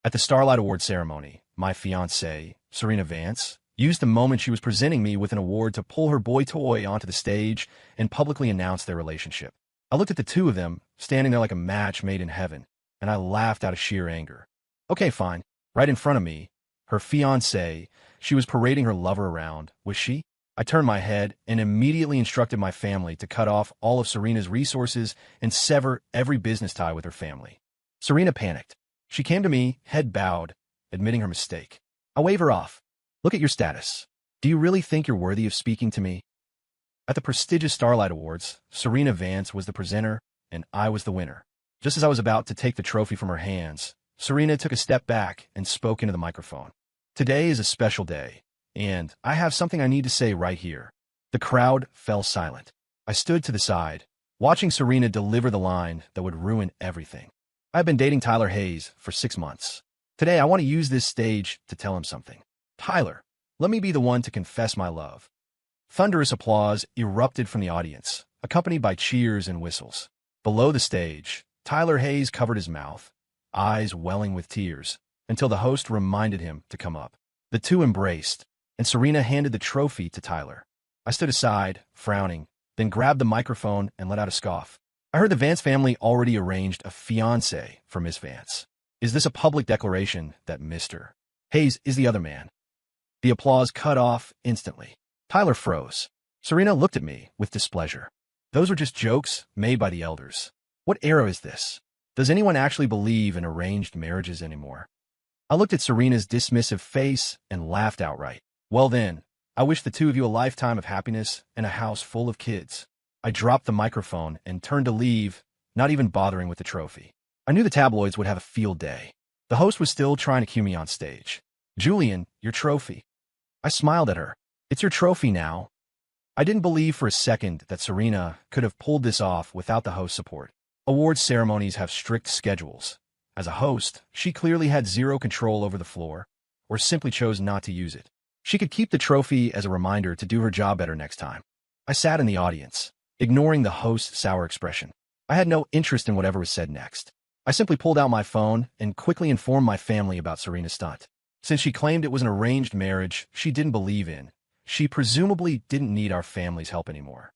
At the Starlight Award ceremony, my fiancée, Serena Vance, used the moment she was presenting me with an award to pull her boy toy onto the stage and publicly announce their relationship. I looked at the two of them, standing there like a match made in heaven, and I laughed out of sheer anger. Okay, fine. Right in front of me, her fiancé, she was parading her lover around. Was she? I turned my head and immediately instructed my family to cut off all of Serena's resources and sever every business tie with her family. Serena panicked. She came to me, head bowed, admitting her mistake. I wave her off. Look at your status. Do you really think you're worthy of speaking to me? At the prestigious Starlight Awards, Serena Vance was the presenter, and I was the winner. Just as I was about to take the trophy from her hands, Serena took a step back and spoke into the microphone. Today is a special day, and I have something I need to say right here. The crowd fell silent. I stood to the side, watching Serena deliver the line that would ruin everything. I've been dating Tyler Hayes for 6 months. Today, I want to use this stage to tell him something. Tyler, let me be the one to confess my love. Thunderous applause erupted from the audience, accompanied by cheers and whistles. Below the stage, Tyler Hayes covered his mouth, eyes welling with tears, until the host reminded him to come up. The two embraced, and Serena handed the trophy to Tyler. I stood aside, frowning, then grabbed the microphone and let out a scoff. I heard the Vance family already arranged a fiancé for Miss Vance. Is this a public declaration that Mr. Hayes is the other man? The applause cut off instantly. Tyler froze. Serena looked at me with displeasure. Those were just jokes made by the elders. What era is this? Does anyone actually believe in arranged marriages anymore? I looked at Serena's dismissive face and laughed outright. Well then, I wish the two of you a lifetime of happiness and a house full of kids. I dropped the microphone and turned to leave, not even bothering with the trophy. I knew the tabloids would have a field day. The host was still trying to cue me on stage. Julian, your trophy. I smiled at her. It's your trophy now. I didn't believe for a second that Serena could have pulled this off without the host's support. Awards ceremonies have strict schedules. As a host, she clearly had zero control over the floor, or simply chose not to use it. She could keep the trophy as a reminder to do her job better next time. I sat in the audience, ignoring the host's sour expression. I had no interest in whatever was said next. I simply pulled out my phone and quickly informed my family about Serena's stunt. Since she claimed it was an arranged marriage she didn't believe in, she presumably didn't need our family's help anymore.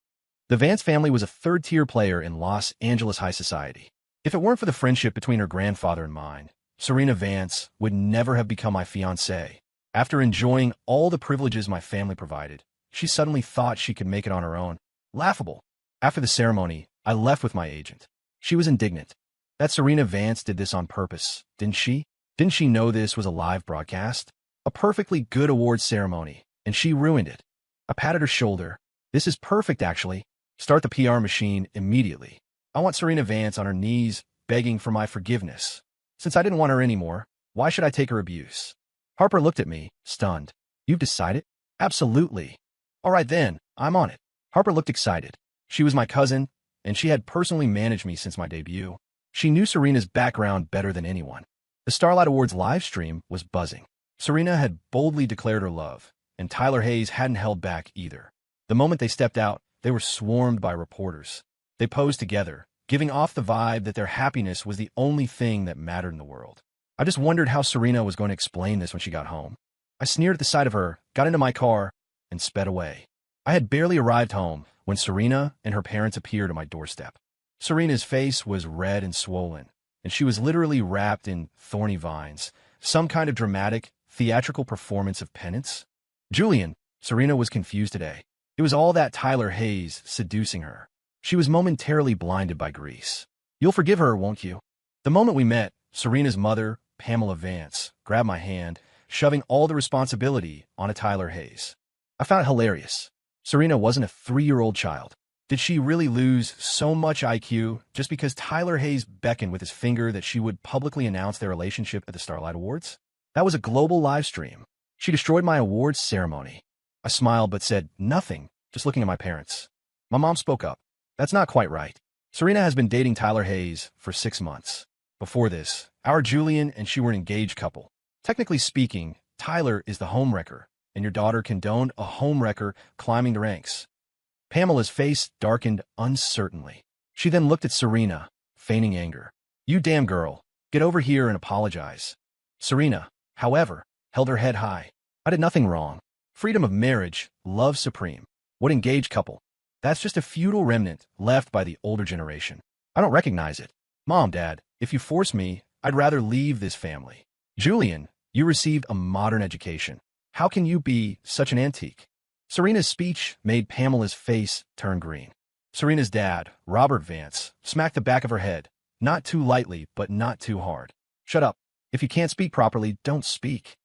The Vance family was a third-tier player in Los Angeles high society. If it weren't for the friendship between her grandfather and mine, Serena Vance would never have become my fiancée. After enjoying all the privileges my family provided, she suddenly thought she could make it on her own. Laughable. After the ceremony, I left with my agent. She was indignant. That Serena Vance did this on purpose, didn't she? Didn't she know this was a live broadcast? A perfectly good awards ceremony, and she ruined it. I patted her shoulder. This is perfect, actually. Start the PR machine immediately. I want Serena Vance on her knees, begging for my forgiveness. Since I didn't want her anymore, why should I take her abuse? Harper looked at me, stunned. You've decided? Absolutely. All right then, I'm on it. Harper looked excited. She was my cousin, and she had personally managed me since my debut. She knew Serena's background better than anyone. The Starlight Awards live stream was buzzing. Serena had boldly declared her love, and Tyler Hayes hadn't held back either. The moment they stepped out, they were swarmed by reporters. They posed together, giving off the vibe that their happiness was the only thing that mattered in the world. I just wondered how Serena was going to explain this when she got home. I sneered at the sight of her, got into my car, and sped away. I had barely arrived home when Serena and her parents appeared at my doorstep. Serena's face was red and swollen, and she was literally wrapped in thorny vines, some kind of dramatic, theatrical performance of penance. Julian, Serena was confused today. It was all that Tyler Hayes seducing her. She was momentarily blinded by grease. You'll forgive her, won't you? The moment we met, Serena's mother, Pamela Vance, grabbed my hand, shoving all the responsibility onto Tyler Hayes. I found it hilarious. Serena wasn't a 3-year-old child. Did she really lose so much IQ just because Tyler Hayes beckoned with his finger that she would publicly announce their relationship at the Starlight Awards? That was a global live stream. She destroyed my awards ceremony. I smiled but said nothing, just looking at my parents. My mom spoke up. That's not quite right. Serena has been dating Tyler Hayes for 6 months. Before this, our Julian and she were an engaged couple. Technically speaking, Tyler is the homewrecker, and your daughter condoned a homewrecker climbing the ranks. Pamela's face darkened uncertainly. She then looked at Serena, feigning anger. You damn girl, get over here and apologize. Serena, however, held her head high. I did nothing wrong. Freedom of marriage, love supreme. What engaged couple? That's just a feudal remnant left by the older generation. I don't recognize it. Mom, Dad, if you force me, I'd rather leave this family. Julian, you received a modern education. How can you be such an antique? Serena's speech made Pamela's face turn green. Serena's dad, Robert Vance, smacked the back of her head, not too lightly, but not too hard. Shut up. If you can't speak properly, don't speak.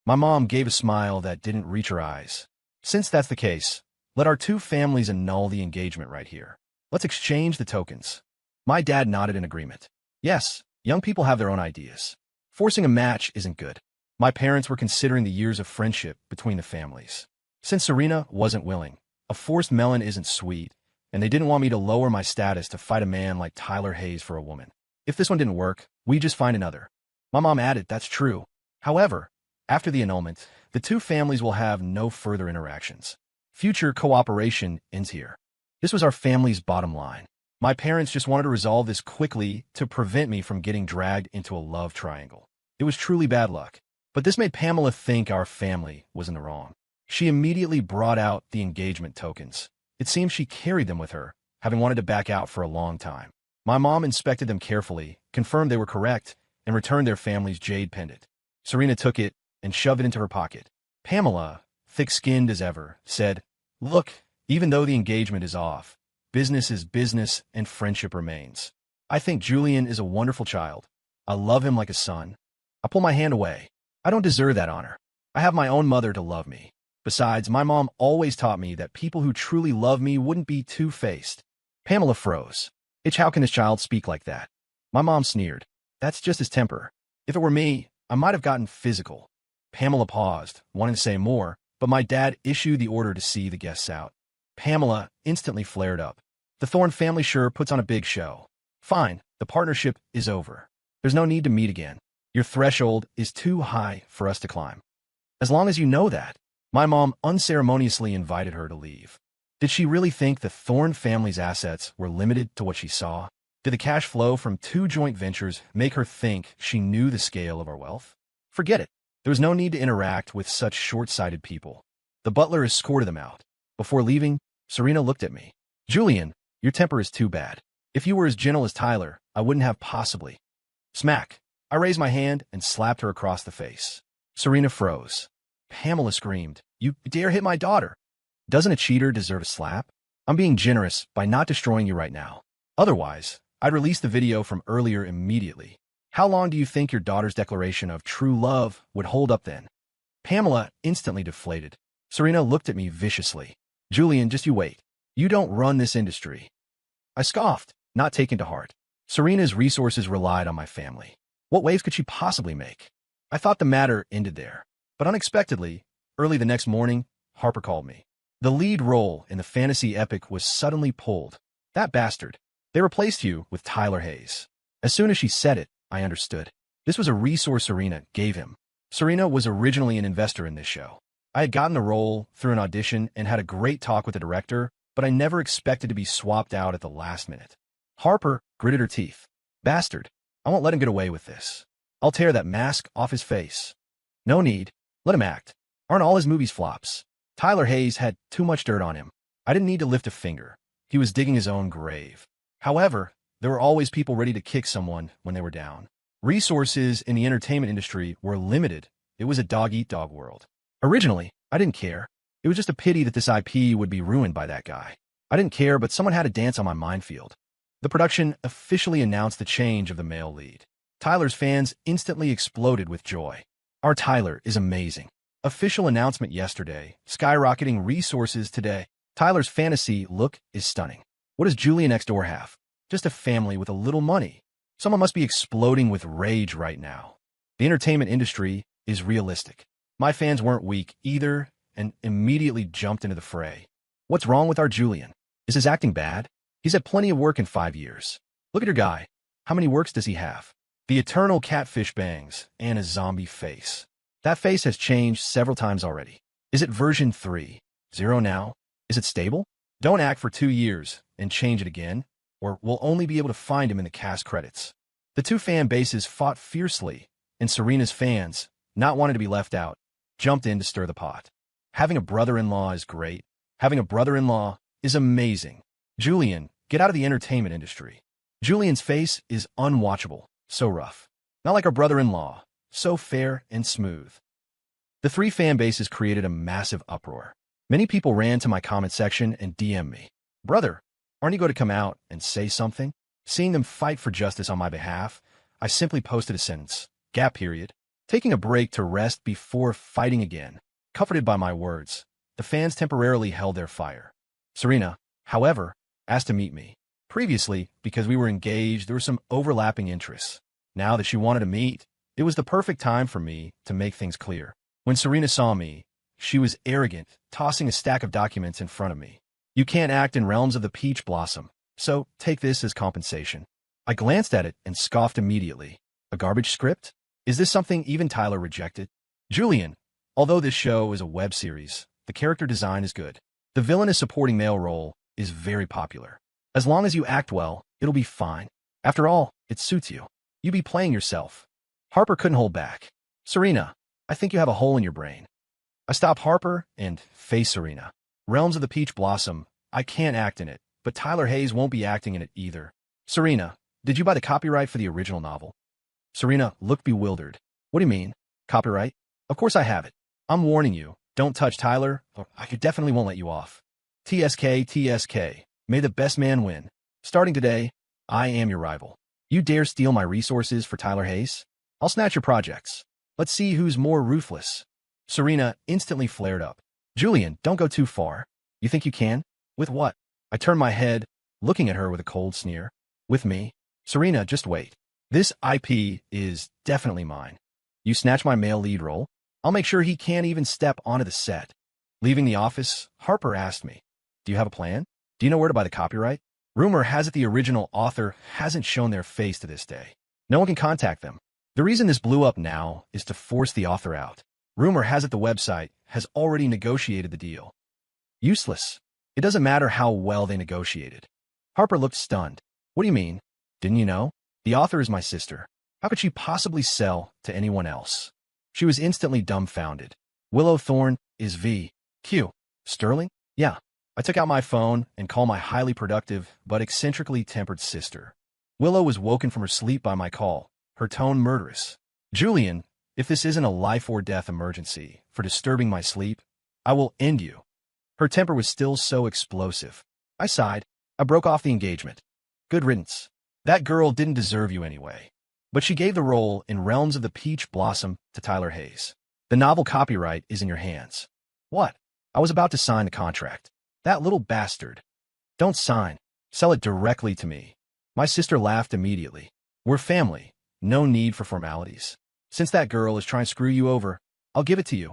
My mom gave a smile that didn't reach her eyes. Since that's the case, let our two families annul the engagement right here. Let's exchange the tokens. My dad nodded in agreement. Yes, young people have their own ideas. Forcing a match isn't good. My parents were considering the years of friendship between the families. Since Serena wasn't willing, a forced melon isn't sweet, and they didn't want me to lower my status to fight a man like Tyler Hayes for a woman. If this one didn't work, we just find another. My mom added, that's true. However, after the annulment, the two families will have no further interactions. Future cooperation ends here. This was our family's bottom line. My parents just wanted to resolve this quickly to prevent me from getting dragged into a love triangle. It was truly bad luck. But this made Pamela think our family was in the wrong. She immediately brought out the engagement tokens. It seems she carried them with her, having wanted to back out for a long time. My mom inspected them carefully, confirmed they were correct, and returned their family's jade pendant. Serena took it and shoved it into her pocket. Pamela, thick-skinned as ever, said, Look, even though the engagement is off, business is business and friendship remains. I think Julian is a wonderful child. I love him like a son. I pull my hand away. I don't deserve that honor. I have my own mother to love me. Besides, my mom always taught me that people who truly love me wouldn't be two-faced. Pamela froze. How can this child speak like that? My mom sneered. That's just his temper. If it were me, I might have gotten physical. Pamela paused, wanting to say more, but my dad issued the order to see the guests out. Pamela instantly flared up. The Thorne family sure puts on a big show. Fine, the partnership is over. There's no need to meet again. Your threshold is too high for us to climb. As long as you know that. My mom unceremoniously invited her to leave. Did she really think the Thorne family's assets were limited to what she saw? Did the cash flow from two joint ventures make her think she knew the scale of our wealth? Forget it. There was no need to interact with such short-sighted people. The butler escorted them out. Before leaving, Serena looked at me. Julian, your temper is too bad. If you were as gentle as Tyler, I wouldn't have possibly. Smack. I raised my hand and slapped her across the face. Serena froze. Pamela screamed, You dare hit my daughter? Doesn't a cheater deserve a slap? I'm being generous by not destroying you right now. Otherwise, I'd release the video from earlier immediately. How long do you think your daughter's declaration of true love would hold up then? Pamela instantly deflated. Serena looked at me viciously. Julian, just you wait. You don't run this industry. I scoffed, not taken to heart. Serena's resources relied on my family. What waves could she possibly make? I thought the matter ended there. But unexpectedly, early the next morning, Harper called me. The lead role in the fantasy epic was suddenly pulled. That bastard. They replaced you with Tyler Hayes. As soon as she said it, I understood. This was a resource Serena gave him. Serena was originally an investor in this show. I had gotten the role through an audition and had a great talk with the director, but I never expected to be swapped out at the last minute. Harper gritted her teeth. Bastard. I won't let him get away with this. I'll tear that mask off his face. No need. Let him act. Aren't all his movies flops? Tyler Hayes had too much dirt on him. I didn't need to lift a finger. He was digging his own grave. However, there were always people ready to kick someone when they were down. Resources in the entertainment industry were limited. It was a dog-eat-dog world. Originally, I didn't care. It was just a pity that this IP would be ruined by that guy. I didn't care, but someone had to dance on my minefield. The production officially announced the change of the male lead. Tyler's fans instantly exploded with joy. Our Tyler is amazing. Official announcement yesterday, skyrocketing resources today. Tyler's fantasy look is stunning. What does Julia next door have? Just a family with a little money. Someone must be exploding with rage right now. The entertainment industry is realistic. My fans weren't weak either and immediately jumped into the fray. What's wrong with our Julian? Is his acting bad? He's had plenty of work in 5 years. Look at your guy. How many works does he have? The eternal catfish bangs and a zombie face. That face has changed several times already. Is it version 3.0 now? Is it stable? Don't act for 2 years and change it again, or we'll only be able to find him in the cast credits. The two fan bases fought fiercely, and Serena's fans, not wanting to be left out, jumped in to stir the pot. Having a brother-in-law is great. Having a brother-in-law is amazing. Julian, get out of the entertainment industry. Julian's face is unwatchable, so rough. Not like our brother-in-law, so fair and smooth. The three fan bases created a massive uproar. Many people ran to my comment section and DM'd me. Brother, aren't you going to come out and say something? Seeing them fight for justice on my behalf, I simply posted a sentence, gap period, taking a break to rest before fighting again. Comforted by my words, the fans temporarily held their fire. Serena, however, asked to meet me. Previously, because we were engaged, there were some overlapping interests. Now that she wanted to meet, it was the perfect time for me to make things clear. When Serena saw me, she was arrogant, tossing a stack of documents in front of me. You can't act in realms of the peach blossom, so take this as compensation. I glanced at it and scoffed immediately. A garbage script? Is this something even Tyler rejected? Julian, although this show is a web series, the character design is good. The villainous supporting male role is very popular. As long as you act well, it'll be fine. After all, it suits you. You be playing yourself. Harper couldn't hold back. Serena, I think you have a hole in your brain. I stopped Harper and faced Serena. Realms of the Peach Blossom, I can't act in it, but Tyler Hayes won't be acting in it either. Serena, did you buy the copyright for the original novel? Serena looked bewildered. What do you mean? Copyright? Of course I have it. I'm warning you, don't touch Tyler, or I definitely won't let you off. TSK, TSK. May the best man win. Starting today, I am your rival. You dare steal my resources for Tyler Hayes? I'll snatch your projects. Let's see who's more ruthless. Serena instantly flared up. Julian, don't go too far. You think you can? With what? I turned my head, looking at her with a cold sneer. With me? Serena, just wait. This IP is definitely mine. You snatch my male lead role? I'll make sure he can't even step onto the set. Leaving the office, Harper asked me, do you have a plan? Do you know where to buy the copyright? Rumor has it the original author hasn't shown their face to this day. No one can contact them. The reason this blew up now is to force the author out. Rumor has it the website has already negotiated the deal. Useless. It doesn't matter how well they negotiated. Harper looked stunned. What do you mean? Didn't you know? The author is my sister. How could she possibly sell to anyone else? She was instantly dumbfounded. Willow Thorne is V.Q. Sterling? Yeah. I took out my phone and called my highly productive but eccentrically tempered sister. Willow was woken from her sleep by my call, her tone murderous. Julian, if this isn't a life or death emergency for disturbing my sleep, I will end you. Her temper was still so explosive. I sighed. I broke off the engagement. Good riddance. That girl didn't deserve you anyway. But she gave the role in Realms of the Peach Blossom to Tyler Hayes. The novel copyright is in your hands. What? I was about to sign the contract. That little bastard. Don't sign. Sell it directly to me. My sister laughed immediately. We're family. No need for formalities. Since that girl is trying to screw you over, I'll give it to you.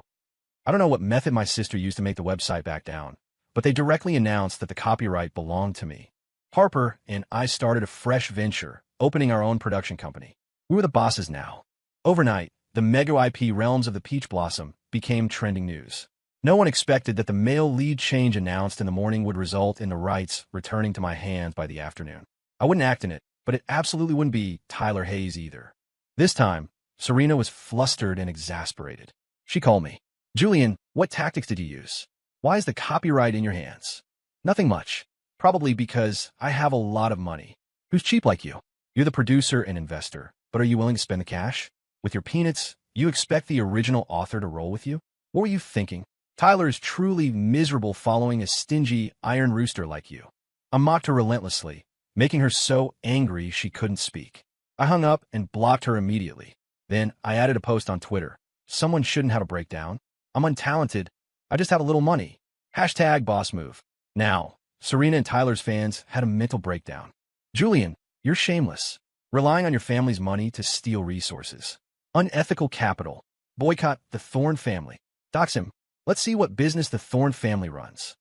I don't know what method my sister used to make the website back down, but they directly announced that the copyright belonged to me. Harper and I started a fresh venture, opening our own production company. We were the bosses now. Overnight, the mega IP Realms of the Peach Blossom became trending news. No one expected that the male lead change announced in the morning would result in the rights returning to my hands by the afternoon. I wouldn't act in it, but it absolutely wouldn't be Tyler Hayes either. This time, Serena was flustered and exasperated. She called me. Julian, what tactics did you use? Why is the copyright in your hands? Nothing much. Probably because I have a lot of money. Who's cheap like you? You're the producer and investor, but are you willing to spend the cash? With your peanuts, you expect the original author to roll with you? What were you thinking? Tyler is truly miserable following a stingy iron rooster like you. I mocked her relentlessly, making her so angry she couldn't speak. I hung up and blocked her immediately. Then I added a post on Twitter. Someone shouldn't have a breakdown. I'm untalented. I just have a little money. Hashtag boss move. Now, Serena and Tyler's fans had a mental breakdown. Julian, you're shameless. Relying on your family's money to steal resources. Unethical capital. Boycott the Thorne family. Dox him. Let's see what business the Thorne family runs.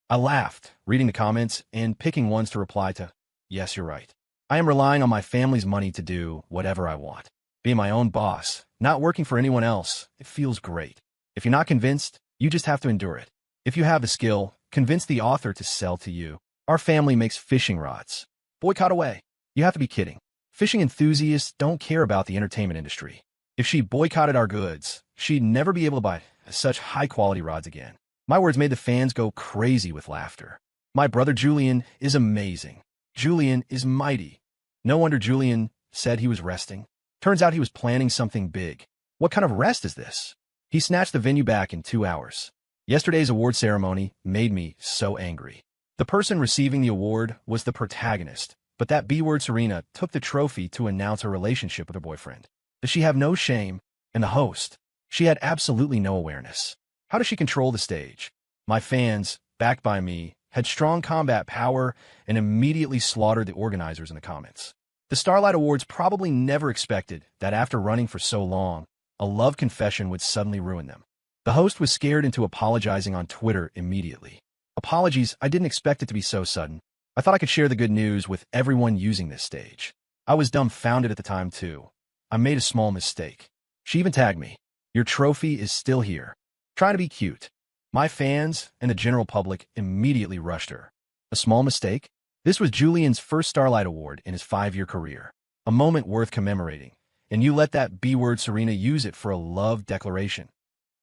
I laughed, reading the comments and picking ones to reply to. Yes, you're right. I am relying on my family's money to do whatever I want. Being my own boss, not working for anyone else, it feels great. If you're not convinced, you just have to endure it. If you have the skill, convince the author to sell to you. Our family makes fishing rods. Boycott away. You have to be kidding. Fishing enthusiasts don't care about the entertainment industry. If she boycotted our goods, she'd never be able to buy such high-quality rods again. My words made the fans go crazy with laughter. My brother Julian is amazing. Julian is mighty. No wonder Julian said he was resting. Turns out he was planning something big. What kind of rest is this? He snatched the venue back in 2 hours. Yesterday's award ceremony made me so angry. The person receiving the award was the protagonist, but that B-word Serena took the trophy to announce her relationship with her boyfriend. Does she have no shame? And the host, she had absolutely no awareness. How does she control the stage? My fans, backed by me, had strong combat power and immediately slaughtered the organizers in the comments. The Starlight Awards probably never expected that after running for so long, a love confession would suddenly ruin them. The host was scared into apologizing on Twitter immediately. Apologies, I didn't expect it to be so sudden. I thought I could share the good news with everyone using this stage. I was dumbfounded at the time, too. I made a small mistake. She even tagged me. Your trophy is still here. Trying to be cute. My fans and the general public immediately rushed her. A small mistake? This was Julian's first Starlight Award in his 5-year career. A moment worth commemorating. And you let that B-word Serena use it for a love declaration.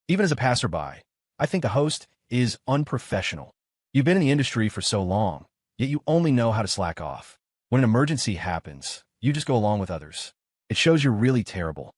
Even as a passerby, I think the host is unprofessional. You've been in the industry for so long, yet you only know how to slack off. When an emergency happens, you just go along with others. It shows you're really terrible.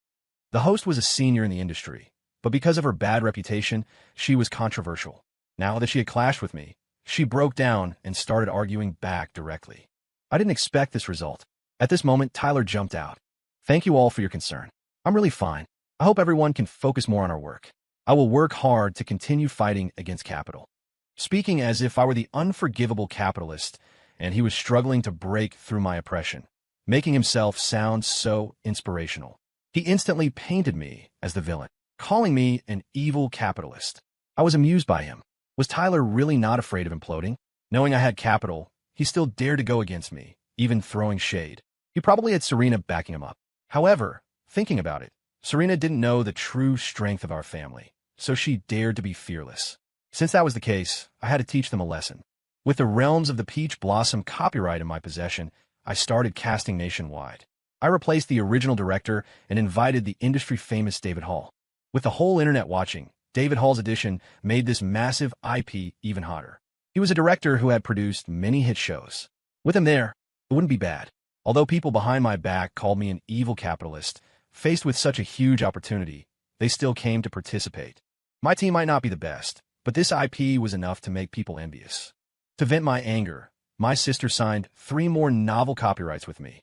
The host was a senior in the industry, but because of her bad reputation, she was controversial. Now that she had clashed with me, she broke down and started arguing back directly. I didn't expect this result. At this moment, Tyler jumped out. Thank you all for your concern. I'm really fine. I hope everyone can focus more on our work. I will work hard to continue fighting against capital. Speaking as if I were the unforgivable capitalist, and he was struggling to break through my oppression, making himself sound so inspirational. He instantly painted me as the villain, calling me an evil capitalist. I was amused by him. Was Tyler really not afraid of imploding? Knowing I had capital, he still dared to go against me, even throwing shade. He probably had Serena backing him up. However, thinking about it, Serena didn't know the true strength of our family, so she dared to be fearless. Since that was the case, I had to teach them a lesson. With the realms of the Peach Blossom copyright in my possession, I started casting nationwide. I replaced the original director and invited the industry-famous David Hall. With the whole internet watching, David Hall's addition made this massive IP even hotter. He was a director who had produced many hit shows. With him there, it wouldn't be bad. Although people behind my back called me an evil capitalist, faced with such a huge opportunity, they still came to participate. My team might not be the best, but this IP was enough to make people envious. To vent my anger, my sister signed 3 more novel copyrights with me,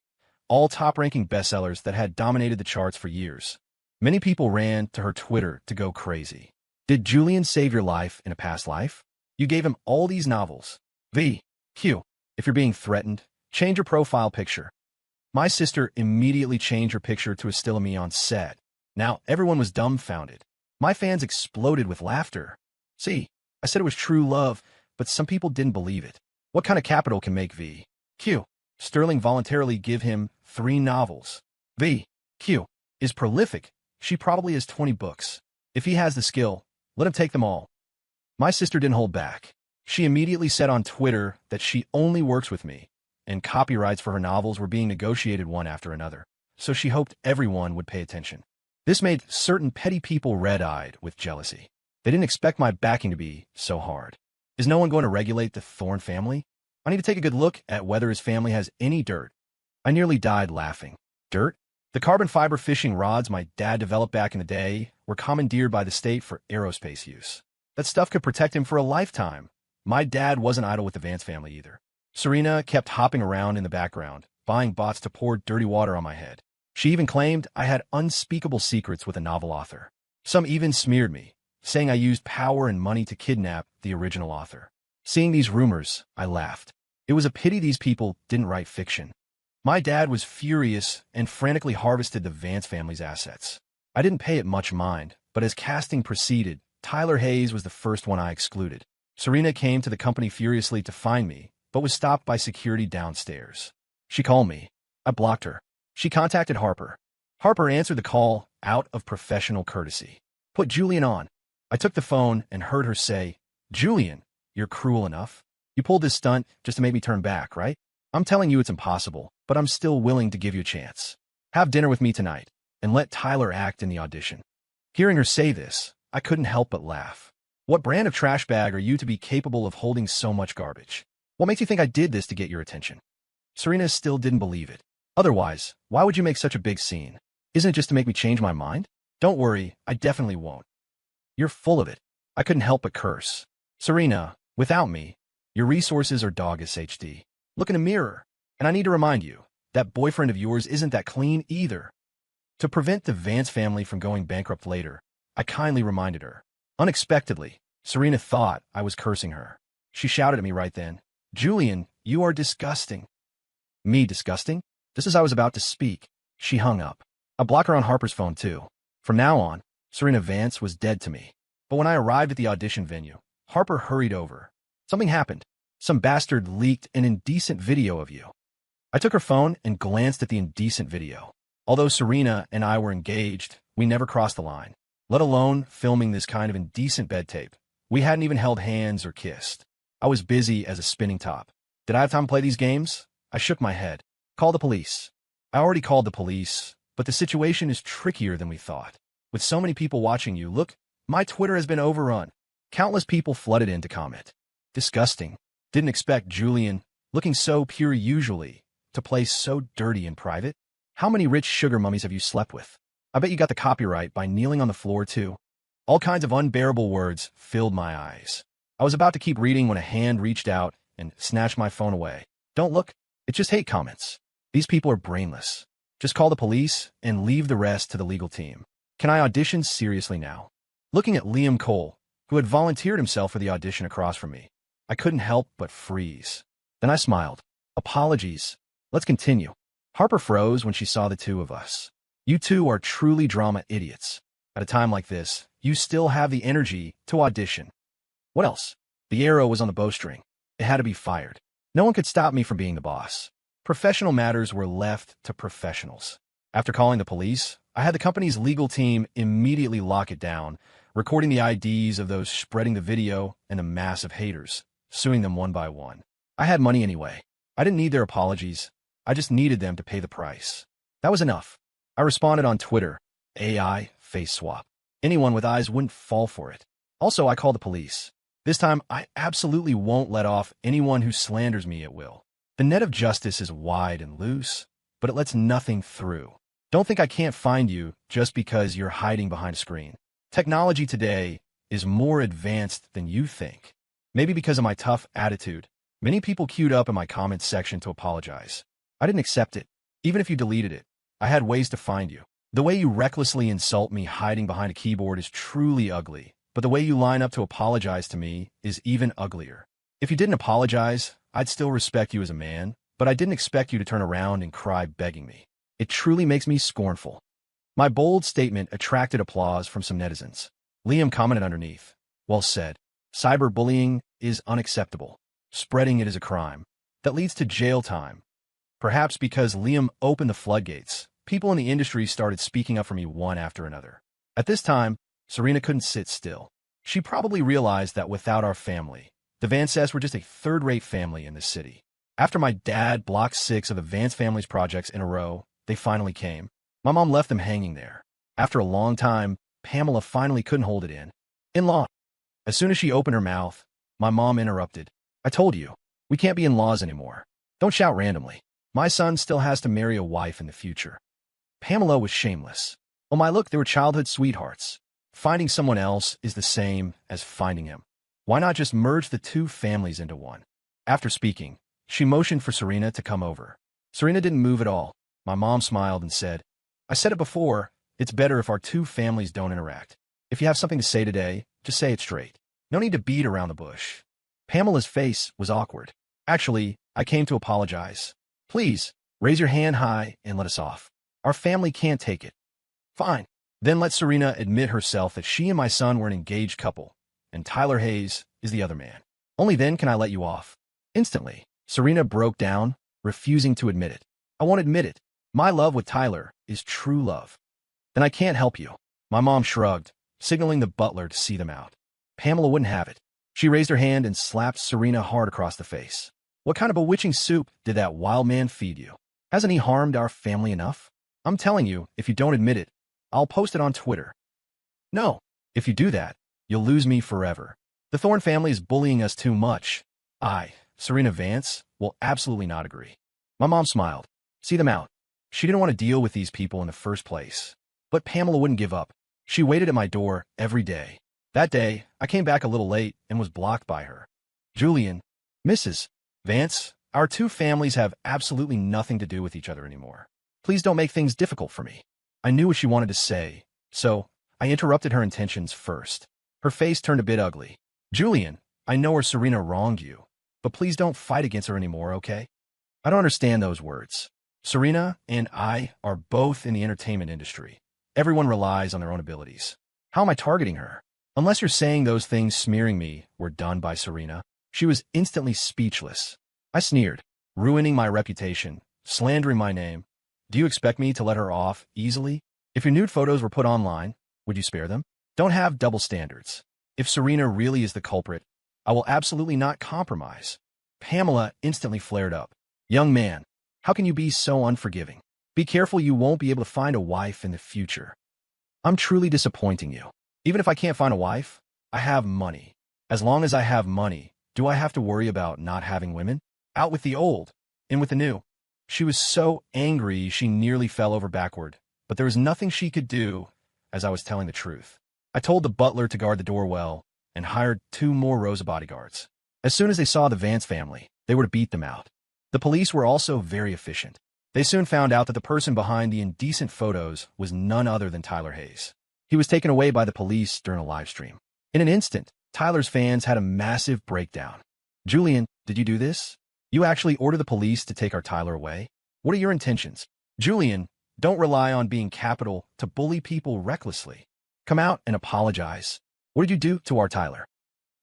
all top-ranking bestsellers that had dominated the charts for years. Many people ran to her Twitter to go crazy. Did Julian save your life in a past life? You gave him all these novels. Q. If you're being threatened, change your profile picture. My sister immediately changed her picture to a still of me on set. Now everyone was dumbfounded. My fans exploded with laughter. See, I said it was true love, but some people didn't believe it. What kind of capital can make Q. Sterling voluntarily give him 3 novels. Q is prolific. She probably has 20 books. If he has the skill, let him take them all. My sister didn't hold back. She immediately said on Twitter that she only works with me, and copyrights for her novels were being negotiated one after another, so she hoped everyone would pay attention. This made certain petty people red-eyed with jealousy. They didn't expect my backing to be so hard. Is no one going to regulate the Thorne family? I need to take a good look at whether his family has any dirt. I nearly died laughing. Dirt? The carbon fiber fishing rods my dad developed back in the day were commandeered by the state for aerospace use. That stuff could protect him for a lifetime. My dad wasn't idle with the Vance family either. Serena kept hopping around in the background, buying bots to pour dirty water on my head. She even claimed I had unspeakable secrets with a novel author. Some even smeared me, saying I used power and money to kidnap the original author. Seeing these rumors, I laughed. It was a pity these people didn't write fiction. My dad was furious and frantically harvested the Vance family's assets. I didn't pay it much mind, but as casting proceeded, Tyler Hayes was the first one I excluded. Serena came to the company furiously to find me, but was stopped by security downstairs. She called me. I blocked her. She contacted Harper. Harper answered the call out of professional courtesy. Put Julian on. I took the phone and heard her say, Julian, you're cruel enough. You pulled this stunt just to make me turn back, right? I'm telling you it's impossible, but I'm still willing to give you a chance. Have dinner with me tonight. and let Tyler act in the audition. Hearing her say this, I couldn't help but laugh. What brand of trash bag are you to be capable of holding so much garbage? What makes you think I did this to get your attention? Serena still didn't believe it. Otherwise, why would you make such a big scene? Isn't it just to make me change my mind? Don't worry, I definitely won't. You're full of it. I couldn't help but curse. Serena, without me, your resources are dog SHD. Look in a mirror, and I need to remind you, that boyfriend of yours isn't that clean either. To prevent the Vance family from going bankrupt later, I kindly reminded her. Unexpectedly, Serena thought I was cursing her. She shouted at me right then, "Julian, you are disgusting." Me disgusting? Just as I was about to speak, she hung up. I blocked her on Harper's phone too. From now on, Serena Vance was dead to me. But when I arrived at the audition venue, Harper hurried over. Something happened. Some bastard leaked an indecent video of you. I took her phone and glanced at the indecent video. Although Serena and I were engaged, we never crossed the line, let alone filming this kind of indecent bed tape. We hadn't even held hands or kissed. I was busy as a spinning top. Did I have time to play these games? I shook my head. Call the police. I already called the police, but the situation is trickier than we thought. With so many people watching you, look, my Twitter has been overrun. Countless people flooded in to comment. Disgusting. Didn't expect Julian, looking so pure usually, to play so dirty in private. How many rich sugar mummies have you slept with? I bet you got the copyright by kneeling on the floor too. All kinds of unbearable words filled my eyes. I was about to keep reading when a hand reached out and snatched my phone away. Don't look. It's just hate comments. These people are brainless. Just call the police and leave the rest to the legal team. Can I audition seriously now? Looking at Liam Cole, who had volunteered himself for the audition across from me, I couldn't help but freeze. Then I smiled. Apologies. Let's continue. Harper froze when she saw the two of us. You two are truly drama idiots. At a time like this, you still have the energy to audition. What else? The arrow was on the bowstring. It had to be fired. No one could stop me from being the boss. Professional matters were left to professionals. After calling the police, I had the company's legal team immediately lock it down, recording the IDs of those spreading the video and the mass of haters, suing them one by one. I had money anyway. I didn't need their apologies. I just needed them to pay the price. That was enough. I responded on Twitter, AI face swap. Anyone with eyes wouldn't fall for it. Also, I called the police. This time, I absolutely won't let off anyone who slanders me at will. The net of justice is wide and loose, but it lets nothing through. Don't think I can't find you just because you're hiding behind a screen. Technology today is more advanced than you think. Maybe because of my tough attitude, many people queued up in my comments section to apologize. I didn't accept it. Even if you deleted it, I had ways to find you. The way you recklessly insult me hiding behind a keyboard is truly ugly, but the way you line up to apologize to me is even uglier. If you didn't apologize, I'd still respect you as a man, but I didn't expect you to turn around and cry begging me. It truly makes me scornful. My bold statement attracted applause from some netizens. Liam commented underneath, "Well said. Cyberbullying is unacceptable. Spreading it is a crime that leads to jail time." Perhaps because Liam opened the floodgates, people in the industry started speaking up for me one after another. At this time, Serena couldn't sit still. She probably realized that without our family, the Vances were just a third-rate family in this city. After my dad blocked 6 of the Vance family's projects in a row, they finally came. My mom left them hanging there. After a long time, Pamela finally couldn't hold it in. In-law. As soon as she opened her mouth, my mom interrupted. "I told you, we can't be in-laws anymore. Don't shout randomly. My son still has to marry a wife in the future." Pamela was shameless. Oh my look, they were childhood sweethearts. Finding someone else is the same as finding him. Why not just merge the two families into one? After speaking, she motioned for Serena to come over. Serena didn't move at all. My mom smiled and said, "I said it before, it's better if our two families don't interact. If you have something to say today, just say it straight. No need to beat around the bush." Pamela's face was awkward. "Actually, I came to apologize. Please, raise your hand high and let us off. Our family can't take it." "Fine. Then let Serena admit herself that she and my son were an engaged couple, and Tyler Hayes is the other man. Only then can I let you off." Instantly, Serena broke down, refusing to admit it. "I won't admit it. My love with Tyler is true love." "Then I can't help you." My mom shrugged, signaling the butler to see them out. Pamela wouldn't have it. She raised her hand and slapped Serena hard across the face. "What kind of bewitching soup did that wild man feed you? Hasn't he harmed our family enough?" I'm telling you, if you don't admit it, I'll post it on Twitter. No, if you do that, you'll lose me forever. The Thorne family is bullying us too much. I, Serena Vance, will absolutely not agree. My mom smiled. See them out. She didn't want to deal with these people in the first place. But Pamela wouldn't give up. She waited at my door every day. That day, I came back a little late and was blocked by her. Julian, Mrs. Vance, our two families have absolutely nothing to do with each other anymore. Please don't make things difficult for me. I knew what she wanted to say, so I interrupted her intentions first. Her face turned a bit ugly. Julian, I know where Serena wronged you, but please don't fight against her anymore, okay? I don't understand those words. Serena and I are both in the entertainment industry. Everyone relies on their own abilities. How am I targeting her? Unless you're saying those things smearing me were done by Serena. She was instantly speechless. I sneered, ruining my reputation, slandering my name. Do you expect me to let her off easily? If your nude photos were put online, would you spare them? Don't have double standards. If Serena really is the culprit, I will absolutely not compromise. Pamela instantly flared up. Young man, how can you be so unforgiving? Be careful, you won't be able to find a wife in the future. I'm truly disappointing you. Even if I can't find a wife, I have money. As long as I have money, do I have to worry about not having women? Out with the old, in with the new. She was so angry she nearly fell over backward, but there was nothing she could do, as I was telling the truth. I told the butler to guard the door well and hired 2 more rows of bodyguards. As soon as they saw the Vance family, they were to beat them out. The police were also very efficient. They soon found out that the person behind the indecent photos was none other than Tyler Hayes. He was taken away by the police during a live stream. In an instant, Tyler's fans had a massive breakdown. Julian, did you do this? You actually ordered the police to take our Tyler away? What are your intentions? Julian, don't rely on being capital to bully people recklessly. Come out and apologize. What did you do to our Tyler?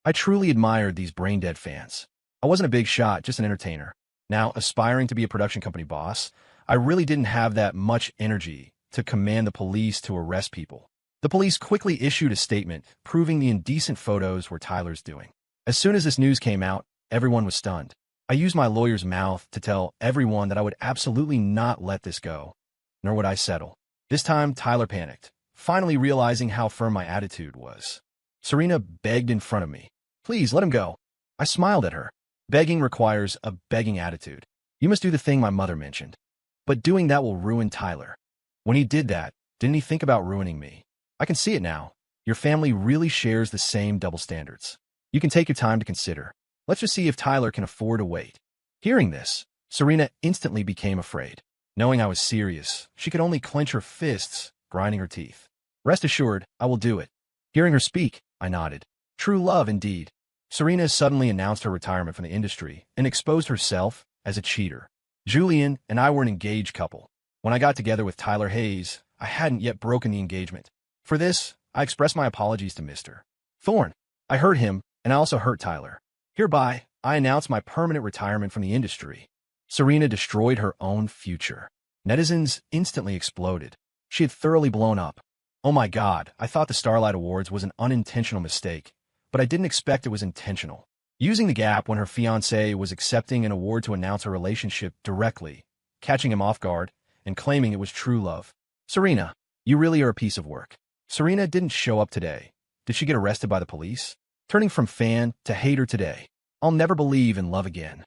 I truly admired these brain-dead fans. I wasn't a big shot, just an entertainer. Now, aspiring to be a production company boss, I really didn't have that much energy to command the police to arrest people. The police quickly issued a statement proving the indecent photos were Tyler's doing. As soon as this news came out, everyone was stunned. I used my lawyer's mouth to tell everyone that I would absolutely not let this go, nor would I settle. This time, Tyler panicked, finally realizing how firm my attitude was. Serena begged in front of me. Please, let him go. I smiled at her. Begging requires a begging attitude. You must do the thing my mother mentioned. But doing that will ruin Tyler. When he did that, didn't he think about ruining me? I can see it now. Your family really shares the same double standards. You can take your time to consider. Let's just see if Tyler can afford to wait. Hearing this, Serena instantly became afraid. Knowing I was serious, she could only clench her fists, grinding her teeth. Rest assured, I will do it. Hearing her speak, I nodded. True love indeed. Serena suddenly announced her retirement from the industry and exposed herself as a cheater. Julian and I were an engaged couple. When I got together with Tyler Hayes, I hadn't yet broken the engagement. For this, I expressed my apologies to Mr. Thorne. I hurt him, and I also hurt Tyler. Hereby, I announce my permanent retirement from the industry. Serena destroyed her own future. Netizens instantly exploded. She had thoroughly blown up. Oh my God, I thought the Starlight Awards was an unintentional mistake, but I didn't expect it was intentional. Using the gap when her fiancé was accepting an award to announce her relationship directly, catching him off guard, and claiming it was true love. Serena, you really are a piece of work. Serena didn't show up today. Did she get arrested by the police? Turning from fan to hater today. I'll never believe in love again.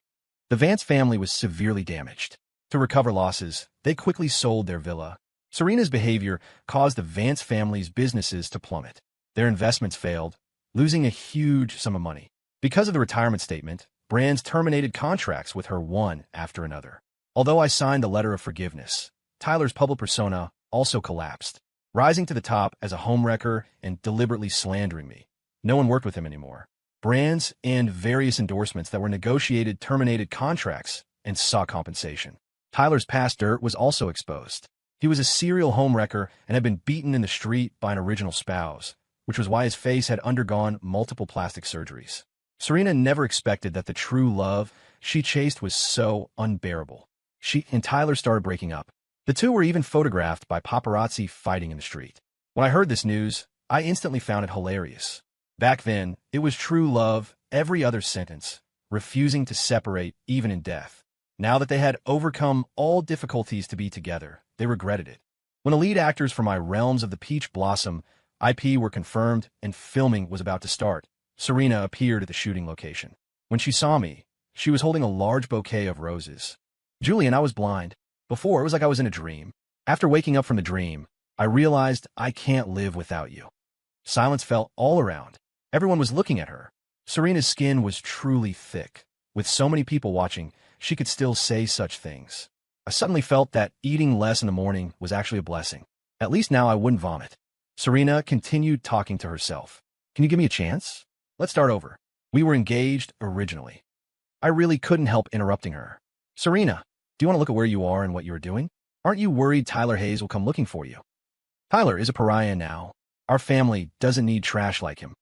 The Vance family was severely damaged. To recover losses, they quickly sold their villa. Serena's behavior caused the Vance family's businesses to plummet. Their investments failed, losing a huge sum of money. Because of the retirement statement, brands terminated contracts with her one after another. Although I signed a letter of forgiveness, Tyler's public persona also collapsed, rising to the top as a homewrecker and deliberately slandering me. No one worked with him anymore. Brands and various endorsements that were negotiated terminated contracts and sought compensation. Tyler's past dirt was also exposed. He was a serial homewrecker and had been beaten in the street by an original spouse, which was why his face had undergone multiple plastic surgeries. Serena never expected that the true love she chased was so unbearable. She and Tyler started breaking up. The two were even photographed by paparazzi fighting in the street. When I heard this news, I instantly found it hilarious. Back then, it was true love, every other sentence, refusing to separate even in death. Now that they had overcome all difficulties to be together, they regretted it. When the lead actors for my Realms of the Peach Blossom IP were confirmed and filming was about to start, Serena appeared at the shooting location. When she saw me, she was holding a large bouquet of roses. Julian, I was blind. Before, it was like I was in a dream. After waking up from the dream, I realized I can't live without you. Silence fell all around. Everyone was looking at her. Serena's skin was truly thick. With so many people watching, she could still say such things. I suddenly felt that eating less in the morning was actually a blessing. At least now I wouldn't vomit. Serena continued talking to herself. Can you give me a chance? Let's start over. We were engaged originally. I really couldn't help interrupting her. Serena, do you want to look at where you are and what you are doing? Aren't you worried Tyler Hayes will come looking for you? Tyler is a pariah now. Our family doesn't need trash like him.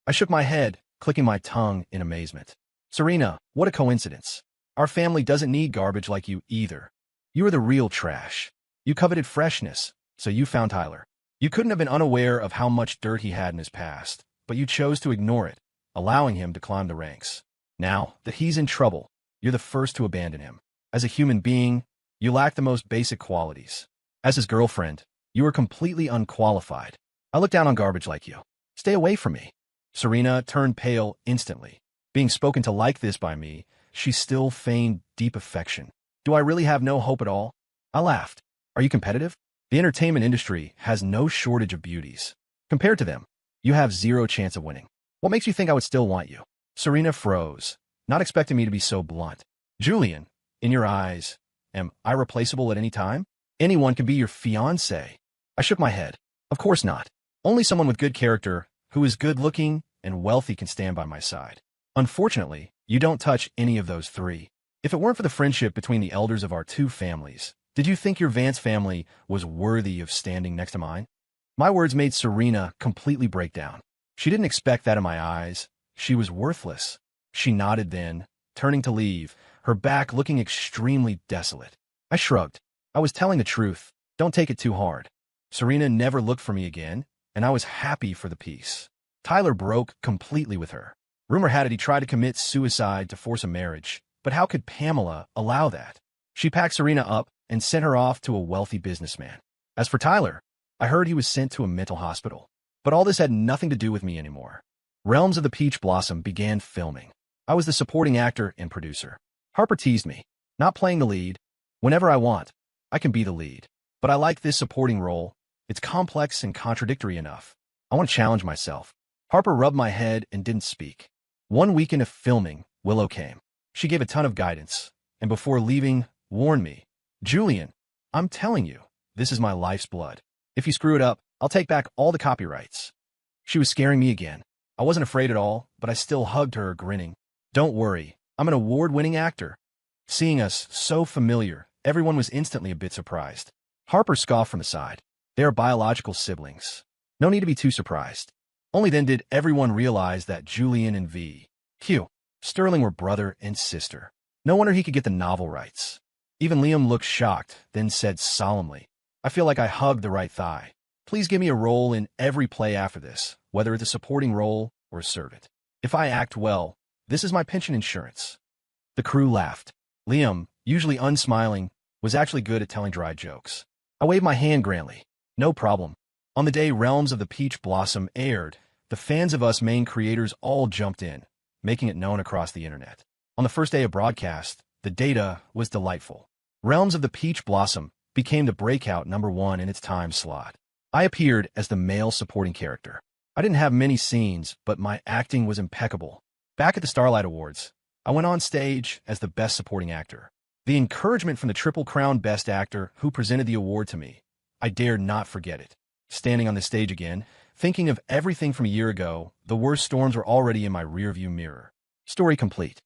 I shook my head, clicking my tongue in amazement. Serena, what a coincidence. Our family doesn't need garbage like you either. You are the real trash. You coveted freshness, so you found Tyler. You couldn't have been unaware of how much dirt he had in his past, but you chose to ignore it, allowing him to climb the ranks. Now that he's in trouble, you're the first to abandon him. As a human being, you lack the most basic qualities. As his girlfriend, you are completely unqualified. I look down on garbage like you. Stay away from me. Serena turned pale instantly. Being spoken to like this by me, she still feigned deep affection. Do I really have no hope at all? I laughed. Are you competitive? The entertainment industry has no shortage of beauties. Compared to them, you have zero chance of winning. What makes you think I would still want you? Serena froze, not expecting me to be so blunt. Julian, in your eyes, am I replaceable at any time? Anyone can be your fiancé. I shook my head. Of course not. Only someone with good character, who is good-looking and wealthy, can stand by my side. Unfortunately, you don't touch any of those three. If it weren't for the friendship between the elders of our two families, did you think your Vance family was worthy of standing next to mine? My words made Serena completely break down. She didn't expect that in my eyes. She was worthless. She nodded then, turning to leave, her back looking extremely desolate. I shrugged. I was telling the truth. Don't take it too hard. Serena never looked for me again, and I was happy for the peace. Tyler broke completely with her. Rumor had it he tried to commit suicide to force a marriage, but how could Pamela allow that? She packed Serena up and sent her off to a wealthy businessman. As for Tyler, I heard he was sent to a mental hospital. But all this had nothing to do with me anymore. Realms of the Peach Blossom began filming. I was the supporting actor and producer. Harper teased me. Not playing the lead. Whenever I want, I can be the lead. But I like this supporting role. It's complex and contradictory enough. I want to challenge myself. Harper rubbed my head and didn't speak. 1 weekend of filming, Willow came. She gave a ton of guidance, and before leaving, warned me, Julian, I'm telling you, this is my life's blood. If you screw it up, I'll take back all the copyrights. She was scaring me again. I wasn't afraid at all, but I still hugged her, grinning. Don't worry, I'm an award-winning actor. Seeing us so familiar, everyone was instantly a bit surprised. Harper scoffed from the side. They are biological siblings. No need to be too surprised. Only then did everyone realize that Julian and V.Q. Sterling were brother and sister. No wonder he could get the novel rights. Even Liam looked shocked, then said solemnly, I feel like I hugged the right thigh. Please give me a role in every play after this, whether it's a supporting role or a servant. If I act well, this is my pension insurance. The crew laughed. Liam, usually unsmiling, was actually good at telling dry jokes. I waved my hand grandly. No problem. On the day Realms of the Peach Blossom aired, the fans of us main creators all jumped in, making it known across the internet. On the first day of broadcast, the data was delightful. Realms of the Peach Blossom became the breakout #1 in its time slot. I appeared as the male supporting character. I didn't have many scenes, but my acting was impeccable. Back at the Starlight Awards, I went on stage as the Best Supporting Actor. The encouragement from the Triple Crown Best Actor who presented the award to me, I dared not forget it. Standing on the stage again, thinking of everything from a year ago, the worst storms were already in my rearview mirror. Story complete.